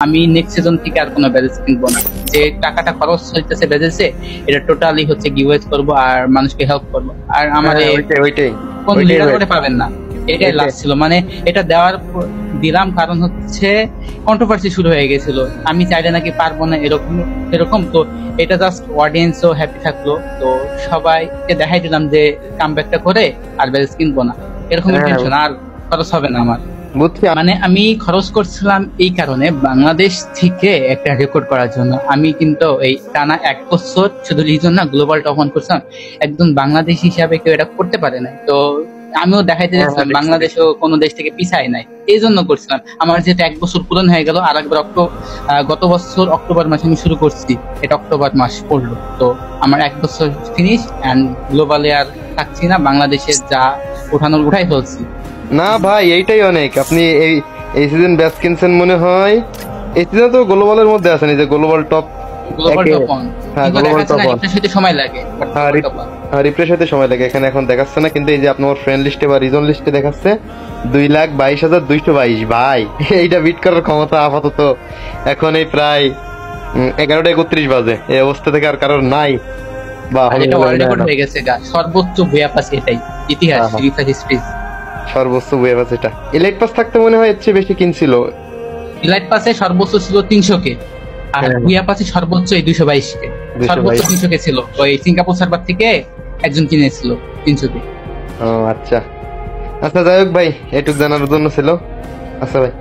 আমি next season থেকে আর কোনো ব্যাজেস কিনবো না। যে টাকাটা খরচ হইতেছে ব্যাজেসে, এটা টোটালি হচ্ছে গিভওয়ে করবো আর মানুষকে হেল্প করবো। আর আমাদের কোন লিডার করে পাবেন না, এটাই লাস্ট ছিল। মানে এটা দেওয়ার দিলাম কারণ হচ্ছে কন্ট্রোভার্সি শুরু হয়ে গেছিল, আমি চাইলে নাকি পারবো না এরকম এরকম। তো এটা জাস্ট অডিয়েন্সও হ্যাপি থাকলো, তো সবাইকে দেখাই দিলাম যে কামব্যাকটা করে আর ব্যাজেস কিনবো না, এরকম টেনশন আর খরচ হবে না আমার। মানে আমি খরচ করছিলাম এই কারণে, বাংলাদেশ থেকে একটা রেকর্ড করার জন্য। আমি কিন্তু এই টানা 1 বছর শুধু রিজন না, গ্লোবাল টপ 1 করছিলাম। একদম বাংলাদেশ হিসাবে কেউ এটা করতে পারে না, তো আমিও দেখাইতে চাইছিলাম বাংলাদেশও কোনো দেশ থেকে পিছায় নাই, এই জন্য করছিলাম। আমার যেহেতু 1 বছর পূরণ হয়ে গেল, আর একবার গত বছর অক্টোবর মাসে আমি শুরু করছি, এটা অক্টোবর মাস পড়লো, তো আমার 1 বছর ফিনিশ। এন্ড গ্লোবালে আর থাকছি না, বাংলাদেশের যা উঠানোর উঠাই ফেলছি। না ভাই, এইটাই অনেক। আপনি এই সিজন ব্যাচ কিনছেন মনে হয়, এই সিজন তো গ্লোবালের মধ্যে আছেন, এই যে গ্লোবাল টপ সময় লাগে, রিফ্রেশ হতে সময় লাগে। এখানে এখন দেখাচ্ছে না, কিন্তু এই যে আপনার ফ্রেন্ড লিস্টে বা রিজন লিস্টে দেখাচ্ছে 2,22,222। ভাই এইটা বিট করার ক্ষমতা আপাতত এখন এই প্রায় 11:31 বাজে, এই অবস্থা থেকে আর কারোর নাই। বা হয়ে গেছে সর্বোচ্চ বুয়া পাস, এটাই ইতিহাস, সর্বোচ্চ বুয়া পাস। এটা ইলাইট পাস থাকতে মনে হয় এর চেয়ে বেশি কিনছিল। ইলাইট পাসে সর্বোচ্চ ছিল 300K, আর বুয়া পাসে সর্বোচ্চ 222K, সর্বোচ্চ 300K ছিল। ওই সিঙ্গাপুর সার্ভার থেকে একজন কিনেছিল 300K। ও আচ্ছা আচ্ছা, যাই হোক ভাই, এটুক জানার জন্য ছিল। আচ্ছা ভাই।